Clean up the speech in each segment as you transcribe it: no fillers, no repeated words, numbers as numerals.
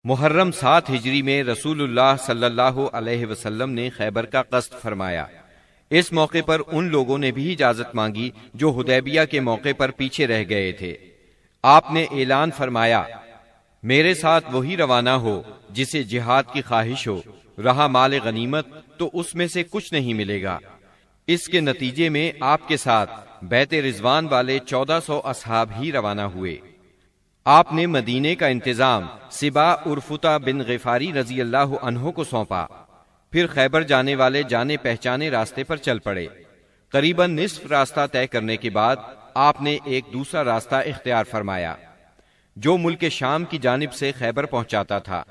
محرم 7 ہجری میں رسول اللہ صلی اللہ علیہ وسلم نے خیبر کا قصد فرمایا۔ اس موقع پر ان لوگوں نے بھی اجازت مانگی جو حدیبیہ کے موقع پر پیچھے رہ گئے تھے۔ آپ نے اعلان فرمایا، میرے ساتھ وہی روانہ ہو جسے جہاد کی خواہش ہو، رہا مال غنیمت تو اس میں سے کچھ نہیں ملے گا۔ اس کے نتیجے میں آپ کے ساتھ بیت رضوان والے 1400 اصحاب ہی روانہ ہوئے۔ آپ نے مدینے کا انتظام سبا عرفتہ بن غفاری رضی اللہ عنہ کو سونپا، پھر خیبر جانے والے جانے پہچانے راستے پر چل پڑے۔ قریباً نصف راستہ طے کرنے کے بعد آپ نے ایک دوسرا راستہ اختیار فرمایا جو ملک شام کی جانب سے خیبر پہنچاتا تھا۔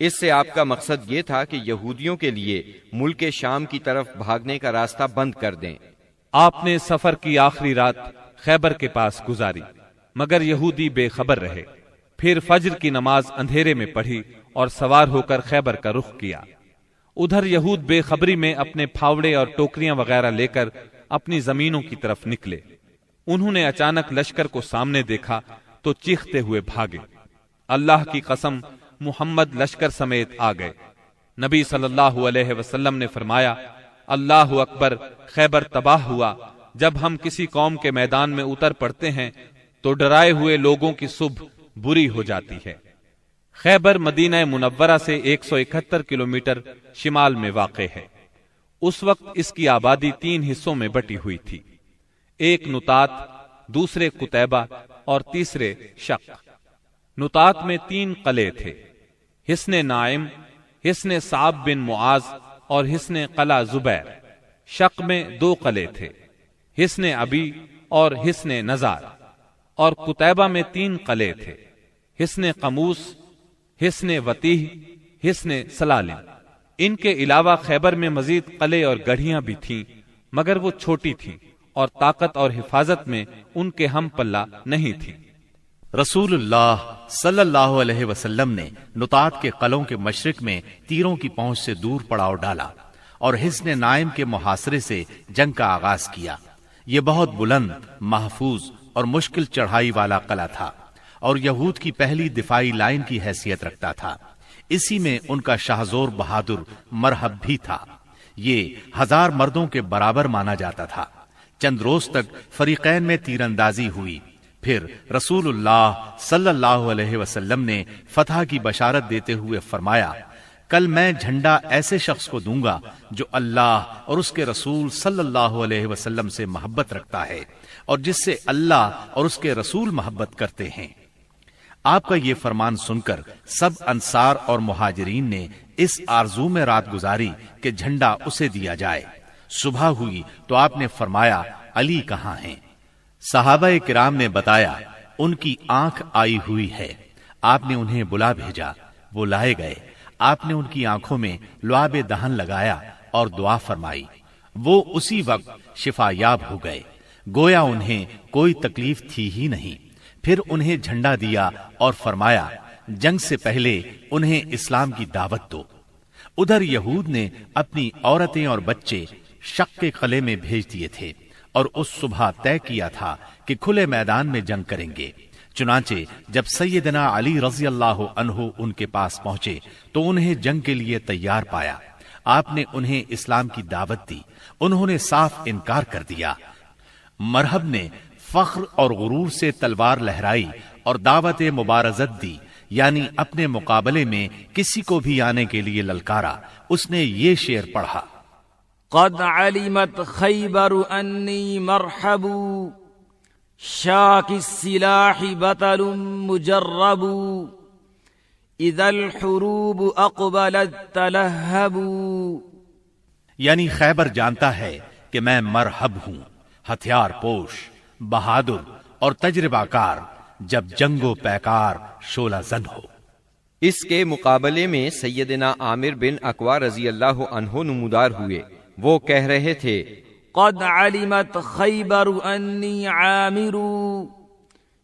اس سے آپ کا مقصد یہ تھا کہ یہودیوں کے لیے ملک شام کی طرف بھاگنے کا راستہ بند کر دیں۔ آپ نے سفر کی آخری رات خیبر کے پاس گزاری، مگر یہودی بے خبر رہے۔ پھر فجر کی نماز اندھیرے میں پڑھی اور سوار ہو کر خیبر کا رخ کیا۔ ادھر یہود بے خبری میں اپنے پھاوڑے اور ٹوکریاں وغیرہ لے کر اپنی زمینوں کی طرف نکلے۔ انہوں نے اچانک لشکر کو سامنے دیکھا تو چیختے ہوئے بھاگے۔ اللہ کی قسم، محمد لشکر سمیت آ گئے۔ نبی صلی اللہ علیہ وسلم نے فرمایا، اللہ اکبر، خیبر تباہ ہوا۔ جب ہم کسی قوم کے میدان میں اتر پڑتے ہیں تو ڈرائے ہوئے لوگوں کی صبح بری ہو جاتی ہے۔ خیبر مدینہ منورہ سے 171 کلومیٹر شمال میں واقع ہے۔ اس وقت اس کی آبادی 3 حصوں میں بٹی ہوئی تھی، ایک نطات، دوسرے قتیبہ اور تیسرے شق۔ نطات میں 3 قلعے تھے، حصن نائم، حصن صعب بن معاذ اور حصن قلعہ زبیر۔ شق میں 2 قلعے تھے، حصن ابی اور حصن نزار، اور قتیبہ میں 3 قلعے تھے، حصن قموس، حصن وتیح، حصن سلالم۔ ان کے علاوہ خیبر میں مزید قلعے اور گڑھیاں بھی تھیں، مگر وہ چھوٹی تھیں اور طاقت اور حفاظت میں ان کے ہم پلہ نہیں تھی۔ رسول اللہ صلی اللہ علیہ وسلم نے نطات کے قلعوں کے مشرق میں تیروں کی پہنچ سے دور پڑاؤ ڈالا اور حصن نائم کے محاصرے سے جنگ کا آغاز کیا۔ یہ بہت بلند، محفوظ اور مشکل چڑھائی والا قلعہ تھا اور یہود کی پہلی دفاعی لائن کی حیثیت رکھتا تھا۔ اسی میں ان کا شاہزور بہادر مرحب بھی تھا۔ یہ 1000 مردوں کے برابر مانا جاتا تھا۔ چند روز تک فریقین میں تیر اندازی ہوئی، پھر رسول اللہ صلی اللہ علیہ وسلم نے فتح کی بشارت دیتے ہوئے فرمایا، کل میں جھنڈا ایسے شخص کو دوں گا جو اللہ اور اس کے رسول صلی اللہ علیہ وسلم سے محبت رکھتا ہے اور جس سے اللہ اور اس کے رسول محبت کرتے ہیں۔ آپ کا یہ فرمان سن کر سب انصار اور مہاجرین نے اس آرزو میں رات گزاری کہ جھنڈا اسے دیا جائے۔ صبح ہوئی تو آپ نے فرمایا، علی کہاں ہیں؟ صحابہ کرام نے بتایا، ان کی آنکھ آئی ہوئی ہے۔ آپ نے انہیں بلا بھیجا، وہ لائے گئے۔ آپ نے ان کی آنکھوں میں لعاب دہن لگایا اور دعا فرمائی۔ وہ اسی وقت شفا یاب ہو گئے، گویا انہیں کوئی تکلیف تھی ہی نہیں۔ پھر انہیں جھنڈا دیا اور فرمایا، جنگ سے پہلے انہیں اسلام کی دعوت دو۔ ادھر یہود نے اپنی عورتیں اور بچے شق کے قلعے میں بھیج دیے تھے اور اس صبح طے کیا تھا کہ کھلے میدان میں جنگ کریں گے۔ چنانچہ جب سیدنا علی رضی اللہ عنہ ان کے پاس پہنچے تو انہیں جنگ کے لیے تیار پایا۔ آپ نے انہیں اسلام کی دعوت دی، انہوں نے صاف انکار کر دیا۔ مرحب نے فخر اور غرور سے تلوار لہرائی اور دعوت مبارزت دی، یعنی اپنے مقابلے میں کسی کو بھی آنے کے لیے للکارا۔ اس نے یہ شعر پڑھا، قد علمت خیبر انی مرحب، شاک السلاح بطل مجرب، اذا الحروب اقبلت تلہب۔ یعنی خیبر جانتا ہے کہ میں مرحب ہوں، ہتھیار پوش، بہادر اور تجربہ کار، جب جنگ و پیکار شعلہ زن ہو۔ اس کے مقابلے میں سیدنا عامر بن اقوا رضی اللہ عنہ نمودار ہوئے۔ وہ کہہ رہے تھے، قد علمت خیبر انی عامر،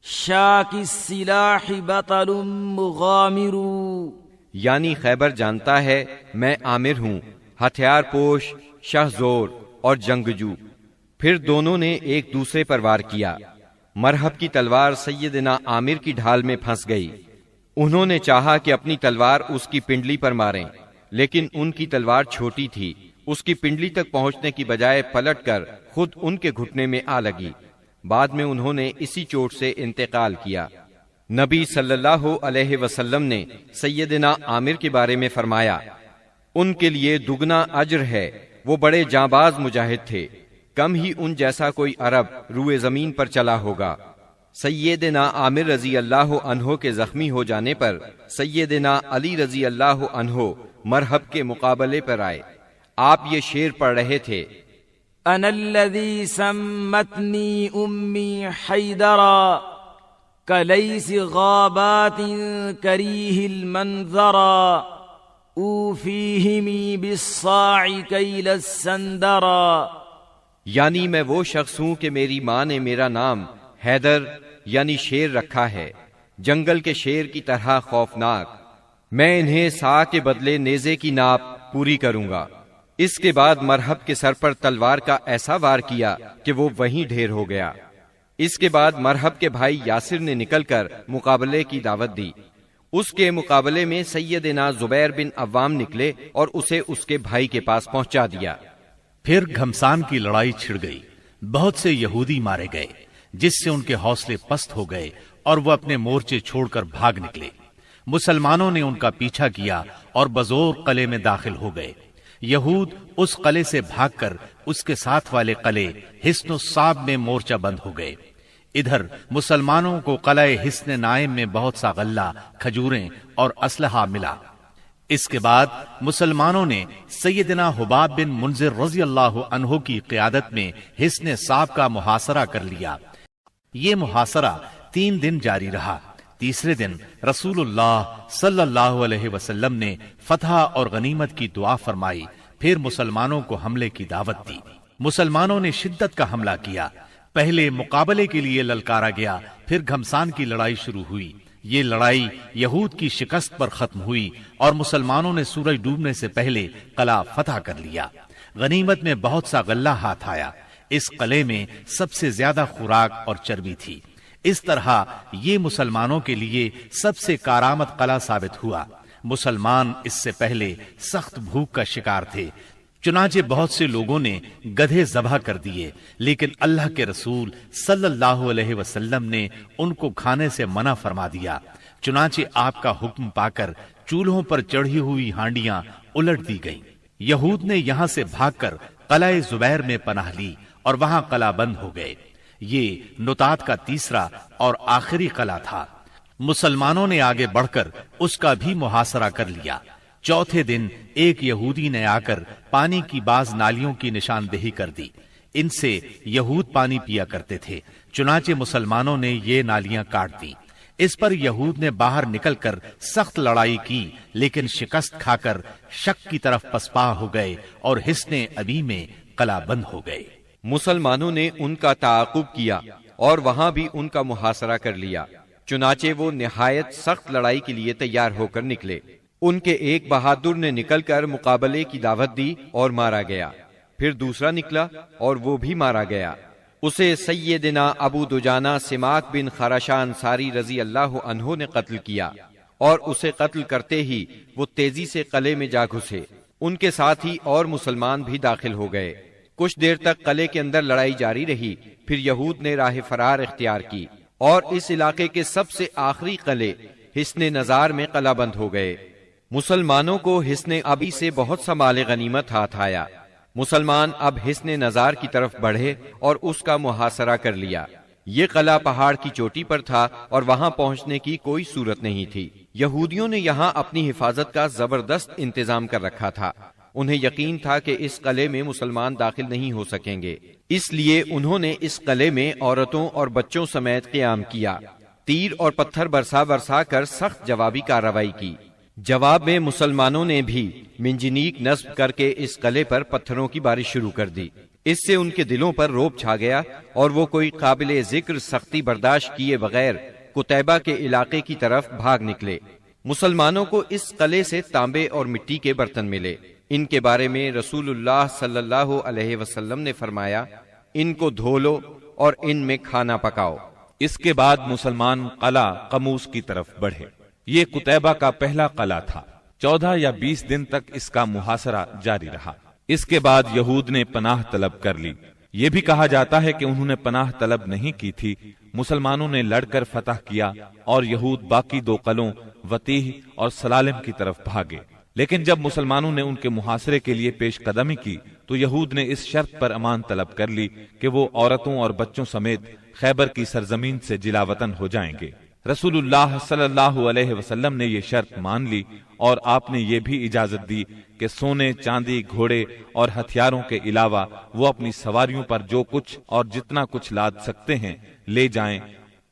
شاک السلاح بطل مغامر۔ یعنی خیبر جانتا ہے میں عامر ہوں، ہتھیار پوش، شہزور اور جنگجو۔ پھر دونوں نے ایک دوسرے پر وار کیا۔ مرحب کی تلوار سیدنا عامر کی ڈھال میں پھنس گئی۔ انہوں نے چاہا کہ اپنی تلوار اس کی پنڈلی پر ماریں، لیکن ان کی تلوار چھوٹی تھی، اس کی پنڈلی تک پہنچنے کی بجائے پلٹ کر خود ان کے گھٹنے میں آ لگی۔ بعد میں انہوں نے اسی چوٹ سے انتقال کیا۔ نبی صلی اللہ علیہ وسلم نے سیدنا عامر کے بارے میں فرمایا، ان کے لیے دگنا اجر ہے، وہ بڑے جانباز مجاہد تھے، کم ہی ان جیسا کوئی عرب روئے زمین پر چلا ہوگا۔ سیدنا عامر رضی اللہ عنہ کے زخمی ہو جانے پر سیدنا علی رضی اللہ عنہ مرحب کے مقابلے پر آئے۔ آپ یہ شعر پڑھ رہے تھے، انا الذی سمتنی امی حیدرا کلیس غابات کریہ المنظرا اوفیہمی بالصاع کیل السندرا، یعنی میں وہ شخص ہوں کہ میری ماں نے میرا نام حیدر یعنی شیر رکھا ہے، جنگل کے شیر کی طرح خوفناک، میں انہیں سا کے بدلے نیزے کی ناپ پوری کروں گا۔ اس کے بعد مرحب کے سر پر تلوار کا ایسا وار کیا کہ وہ وہیں ڈھیر ہو گیا۔ اس کے بعد مرحب کے بھائی یاسر نے نکل کر مقابلے کی دعوت دی۔ اس کے مقابلے میں سیدنا زبیر بن عوام نکلے اور اسے اس کے بھائی کے پاس پہنچا دیا۔ پھر گھمسان کی لڑائی چھڑ گئی، بہت سے یہودی مارے گئے، جس سے ان کے حوصلے پست ہو گئے اور وہ اپنے مورچے چھوڑ کر بھاگ نکلے۔ مسلمانوں نے ان کا پیچھا کیا اور بزور قلعے میں داخل ہو گئے۔ یہود اس قلعے سے بھاگ کر اس کے ساتھ والے قلعے حصن الصاب میں مورچہ بند ہو گئے۔ ادھر مسلمانوں کو قلعہ حصن نائم میں بہت سا غلہ، کھجوریں اور اسلحہ ملا۔ اس کے بعد مسلمانوں نے سیدنا حباب بن منذر رضی اللہ عنہ کی قیادت میں حصن صاب کا محاصرہ کر لیا۔ یہ محاصرہ 3 دن جاری رہا۔ تیسرے دن رسول اللہ صلی اللہ علیہ وسلم نے فتح اور غنیمت کی دعا فرمائی، پھر مسلمانوں کو حملے کی دعوت دی۔ مسلمانوں نے شدت کا حملہ کیا۔ پہلے مقابلے کے لیے للکارا گیا، پھر گھمسان کی لڑائی شروع ہوئی۔ یہ لڑائی یہود کی شکست پر ختم ہوئی اور مسلمانوں نے سورج ڈوبنے سے پہلے قلعہ فتح کر لیا۔ غنیمت میں بہت سا غلہ ہاتھ آیا۔ اس قلعے میں سب سے زیادہ خوراک اور چربی تھی۔ اس طرح یہ مسلمانوں کے لیے سب سے کارآمد قلعہ ثابت ہوا۔ مسلمان اس سے پہلے سخت بھوک کا شکار تھے، چنانچہ بہت سے لوگوں نے گدھے ذبح کر دیے، لیکن اللہ کے رسول صلی اللہ علیہ وسلم نے ان کو کھانے سے منع فرما دیا۔ چنانچہ آپ کا حکم پا کر چولہوں پر چڑھی ہوئی ہانڈیاں الٹ دی گئیں۔ یہود نے یہاں سے بھاگ کر قلعہ زبیر میں پناہ لی اور وہاں قلعہ بند ہو گئے۔ یہ نطات کا تیسرا اور آخری قلعہ تھا۔ مسلمانوں نے آگے بڑھ کر اس کا بھی محاصرہ کر لیا۔ چوتھے دن ایک یہودی نے آ کر پانی کی بعض نالیوں کی نشاندہی کر دی۔ ان سے یہود پانی پیا کرتے تھے، چنانچہ مسلمانوں نے یہ نالیاں کاٹ دی۔ اس پر یہود نے باہر نکل کر سخت لڑائی کی، لیکن شکست کھا کر شک کی طرف پسپا ہو گئے اور حصن ابی میں قلعہ بند ہو گئے۔ مسلمانوں نے ان کا تعاقب کیا اور وہاں بھی ان کا محاصرہ کر لیا، چنانچہ وہ نہایت سخت لڑائی کے لیے تیار ہو کر نکلے۔ ان کے ایک بہادر نے نکل کر مقابلے کی دعوت دی اور مارا گیا، پھر دوسرا نکلا اور وہ بھی مارا گیا۔ اسے سیدنا ابو دجانہ سماک بن خراشہ انصاری رضی اللہ عنہ نے قتل کیا، اور اسے قتل کرتے ہی وہ تیزی سے قلعے میں جا گھسے۔ ان کے ساتھ ہی اور مسلمان بھی داخل ہو گئے۔ کچھ دیر تک قلعے کے اندر لڑائی جاری رہی، پھر یہود نے راہ فرار اختیار کی اور اس علاقے کے سب سے آخری قلعے حصن نزار میں قلعہ بند ہو گئے۔ مسلمانوں کو حصن ابی سے بہت سا مال غنیمت ہاتھ آیا۔ مسلمان اب حصن نزار کی طرف بڑھے اور اس کا محاصرہ کر لیا۔ یہ قلعہ پہاڑ کی چوٹی پر تھا اور وہاں پہنچنے کی کوئی صورت نہیں تھی۔ یہودیوں نے یہاں اپنی حفاظت کا زبردست انتظام کر رکھا تھا۔ انہیں یقین تھا کہ اس قلعے میں مسلمان داخل نہیں ہو سکیں گے، اس لیے انہوں نے اس قلعے میں عورتوں اور بچوں سمیت قیام کیا۔ تیر اور پتھر برسا کر سخت جوابی کارروائی کی۔ جواب میں مسلمانوں نے بھی منجنیق نصب کر کے اس قلعے پر پتھروں کی بارش شروع کر دی۔ اس سے ان کے دلوں پر رعب چھا گیا اور وہ کوئی قابل ذکر سختی برداشت کیے بغیر قتیبہ کے علاقے کی طرف بھاگ نکلے۔ مسلمانوں کو اس قلعے سے تانبے اور مٹی کے برتن ملے۔ ان کے بارے میں رسول اللہ صلی اللہ علیہ وسلم نے فرمایا، ان کو دھو لو اور ان میں کھانا پکاؤ۔ اس کے بعد مسلمان قلعہ قموس کی طرف بڑھے۔ یہ قتیبہ کا پہلا قلعہ تھا۔ 14 یا 20 دن تک اس کا محاصرہ جاری رہا۔ اس کے بعد یہود نے پناہ طلب کر لی۔ یہ بھی کہا جاتا ہے کہ انہوں نے پناہ طلب نہیں کی تھی، مسلمانوں نے لڑ کر فتح کیا اور یہود باقی 2 قلعوں وتیح اور سلالم کی طرف بھاگے۔ لیکن جب مسلمانوں نے ان کے محاصرے کے لیے پیش قدمی کی تو یہود نے اس شرط پر امان طلب کر لی کہ وہ عورتوں اور بچوں سمیت خیبر کی سرزمین سے جلا وطن ہو جائیں گے۔ رسول اللہ صلی اللہ علیہ وسلم نے یہ شرط مان لی اور آپ نے یہ بھی اجازت دی کہ سونے، چاندی، گھوڑے اور ہتھیاروں کے علاوہ وہ اپنی سواریوں پر جو کچھ اور جتنا کچھ لاد سکتے ہیں لے جائیں،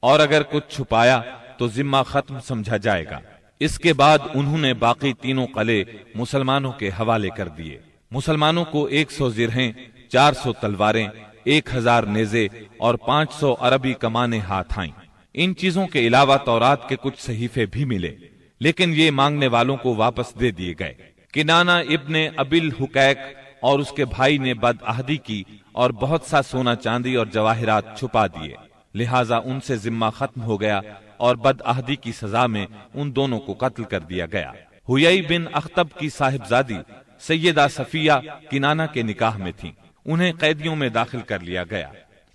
اور اگر کچھ چھپایا تو ذمہ ختم سمجھا جائے گا۔ اس کے بعد انہوں نے باقی 3 قلعے مسلمانوں کے حوالے کر دیے۔ مسلمانوں کو 100 زرہیں، 400 تلواریں، 1000 نیزے اور 500 عربی کمانیں ہاتھ آئیں۔ ان چیزوں کے علاوہ تورات کے کچھ صحیفے بھی ملے، لیکن یہ مانگنے والوں کو واپس دے دیے گئے۔ کنانہ ابن ابی الحقیق اور اس کے بھائی نے بدعہدی کی اور بہت سا سونا چاندی اور جواہرات چھپا دیے، لہٰذا ان سے ذمہ ختم ہو گیا اور بدعہدی کی سزا میں ان دونوں کو قتل کر دیا گیا۔ حیی بن اخطب کی صاحبزادی سیدہ صفیہ کنانہ کے نکاح میں تھیں، انہیں قیدیوں میں داخل کر لیا گیا۔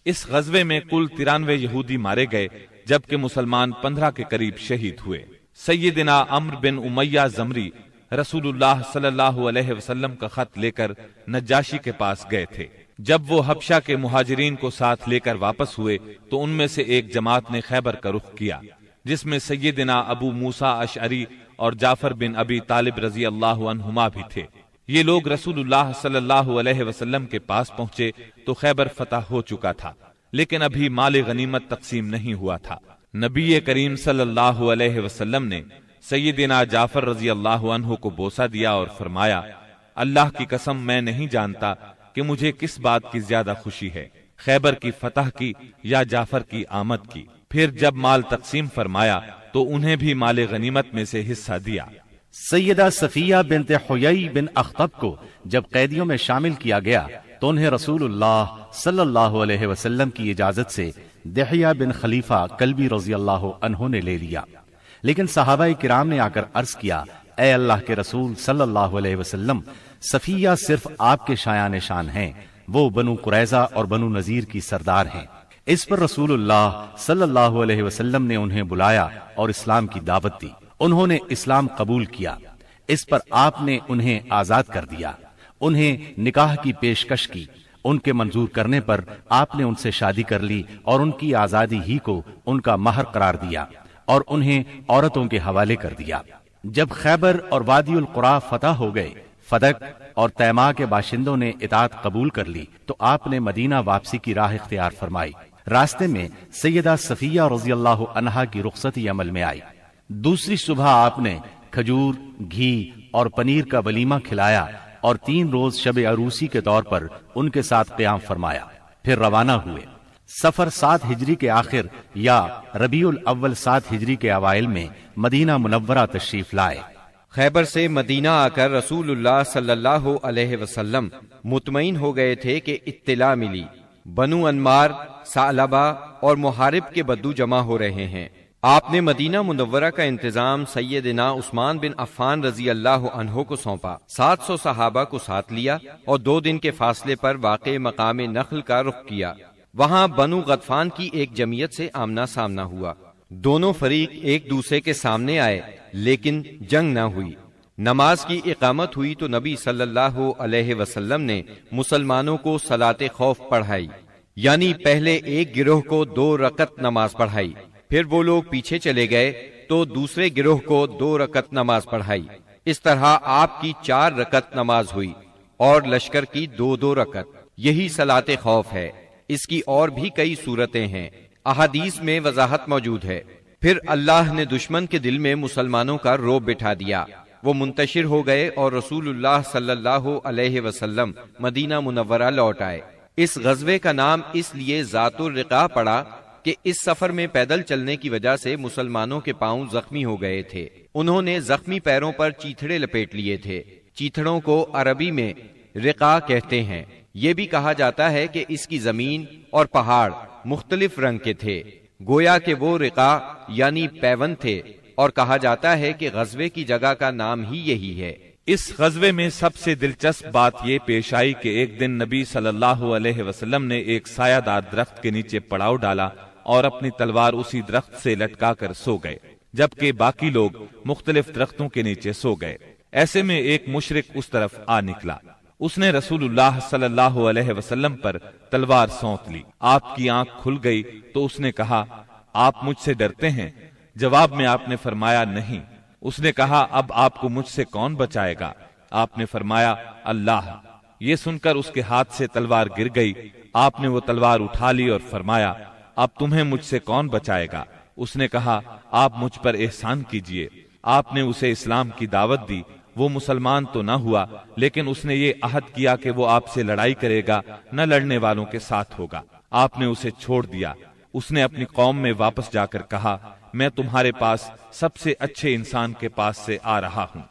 اس غزوے میں کل 93 یہودی مارے گئے، جبکہ مسلمان 15 کے قریب شہید ہوئے۔ سیدنا عمرو بن امیہ زمری رسول اللہ صلی اللہ علیہ وسلم کا خط لے کر نجاشی کے پاس گئے تھے۔ جب وہ حبشہ کے مہاجرین کو ساتھ لے کر واپس ہوئے تو ان میں سے ایک جماعت نے خیبر کا رخ کیا، جس میں سیدنا ابو موسیٰ اشعری اور جعفر بن ابی طالب رضی اللہ عنہما بھی تھے۔ یہ لوگ رسول اللہ صلی اللہ علیہ وسلم کے پاس پہنچے تو خیبر فتح ہو چکا تھا، لیکن ابھی مال غنیمت تقسیم نہیں ہوا تھا۔ نبی کریم صلی اللہ علیہ وسلم نے سیدنا جعفر رضی اللہ عنہ کو بوسہ دیا اور فرمایا، اللہ کی قسم میں نہیں جانتا کہ مجھے کس بات کی زیادہ خوشی ہے، خیبر کی فتح کی یا جعفر کی آمد کی۔ پھر جب مال تقسیم فرمایا تو انہیں بھی مال غنیمت میں سے حصہ دیا۔ سیدہ صفیہ بنت حیی بن اخطب کو جب قیدیوں میں شامل کیا گیا تو انہیں رسول اللہ صلی اللہ علیہ وسلم کی اجازت سے دحیہ بن خلیفہ کلبی رضی اللہ عنہ نے لے لیا، لیکن صحابہ کرام نے آ کر عرض کیا، اے اللہ کے رسول صلی اللہ علیہ وسلم، صفیہ صرف آپ کے شایان شان ہیں، وہ بنو قریظہ اور بنو نذیر کی سردار ہیں۔ اس پر رسول اللہ صلی اللہ علیہ وسلم نے انہیں بلایا اور اسلام کی دعوت دی۔ انہوں نے اسلام قبول کیا۔ اس پر آپ نے انہیں آزاد کر دیا، انہیں نکاح کی پیشکش کی۔ ان کے منظور کرنے پر آپ نے ان سے شادی کر لی اور ان کی آزادی ہی کو ان کا مہر قرار دیا اور انہیں عورتوں کے حوالے کر دیا۔ جب خیبر اور وادی القریٰ فتح ہو گئے، فدق اور تیماء کے باشندوں نے اطاعت قبول کر لی تو آپ نے مدینہ واپسی کی راہ اختیار فرمائی۔ راستے میں سیدہ صفیہ رضی اللہ عنہا کی رخصتی عمل میں آئی۔ دوسری صبح آپ نے کھجور، گھی اور پنیر کا ولیمہ کھلایا اور 3 روز شب عروسی کے طور پر ان کے ساتھ قیام فرمایا، پھر روانہ ہوئے۔ سفر 7 ہجری کے آخر یا ربیع الاول 7 ہجری کے اوائل میں مدینہ منورہ تشریف لائے۔ خیبر سے مدینہ آ کر رسول اللہ صلی اللہ علیہ وسلم مطمئن ہو گئے تھے کہ اطلاع ملی بنو انمار، ثعلبہ اور محارب کے بدو جمع ہو رہے ہیں۔ آپ نے مدینہ منورہ کا انتظام سیدنا عثمان بن عفان رضی اللہ عنہ کو سونپا، 700 صحابہ کو ساتھ لیا اور 2 دن کے فاصلے پر واقع مقام نخل کا رخ کیا۔ وہاں بنو غطفان کی ایک جمعیت سے آمنا سامنا ہوا۔ دونوں فریق ایک دوسرے کے سامنے آئے لیکن جنگ نہ ہوئی۔ نماز کی اقامت ہوئی تو نبی صلی اللہ علیہ وسلم نے مسلمانوں کو صلاۃ خوف پڑھائی، یعنی پہلے ایک گروہ کو 2 رکعت نماز پڑھائی، پھر وہ لوگ پیچھے چلے گئے تو دوسرے گروہ کو 2 رکعت نماز پڑھائی۔ اس طرح آپ کی 4 رکعت نماز ہوئی اور لشکر کی 2 رکعت۔ یہی صلاۃ خوف ہے۔ اس کی اور بھی کئی صورتیں ہیں، احادیث میں وضاحت موجود ہے۔ پھر اللہ نے دشمن کے دل میں مسلمانوں کا رعب بٹھا دیا، وہ منتشر ہو گئے اور رسول اللہ صلی اللہ علیہ وسلم مدینہ منورہ لوٹ آئے۔ اس غزوے کا نام اس لیے ذات الرقاع پڑا کہ اس سفر میں پیدل چلنے کی وجہ سے مسلمانوں کے پاؤں زخمی ہو گئے تھے۔ انہوں نے زخمی پیروں پر چیتھڑے لپیٹ لیے تھے۔ چیتھڑوں کو عربی میں رقاع کہتے ہیں۔ یہ بھی کہا جاتا ہے کہ اس کی زمین اور پہاڑ مختلف رنگ کے تھے، گویا کہ وہ رقاع یعنی پیون تھے اور کہا جاتا ہے کہ غزوے کی جگہ کا نام ہی یہی ہے۔ اس غزوے میں سب سے دلچسپ بات یہ پیش آئی کہ ایک دن نبی صلی اللہ علیہ وسلم نے ایک سایہ دار درخت کے نیچے پڑاؤ ڈالا اور اپنی تلوار اسی درخت سے لٹکا کر سو گئے، جبکہ باقی لوگ مختلف درختوں کے نیچے سو گئے۔ ایسے میں ایک مشرک اس طرف آ نکلا، اس نے رسول اللہ صلی اللہ علیہ وسلم پر تلوار سونت لی۔ آپ کی آنکھ کھل گئی تو اس نے کہا، آپ مجھ سے ڈرتے ہیں؟ جواب میں آپ نے فرمایا، نہیں۔ اس نے کہا، اب آپ کو مجھ سے کون بچائے گا؟ آپ نے فرمایا، اللہ۔ یہ سن کر اس کے ہاتھ سے تلوار گر گئی۔ آپ نے وہ تلوار اٹھا لی اور فرمایا، اب تمہیں مجھ سے کون بچائے گا؟ اس نے کہا، آپ مجھ پر احسان کیجئے۔ آپ نے اسے اسلام کی دعوت دی۔ وہ مسلمان تو نہ ہوا، لیکن اس نے یہ عہد کیا کہ وہ آپ سے لڑائی کرے گا، نہ لڑنے والوں کے ساتھ ہوگا۔ آپ نے اسے چھوڑ دیا۔ اس نے اپنی قوم میں واپس جا کر کہا، میں تمہارے پاس سب سے اچھے انسان کے پاس سے آ رہا ہوں۔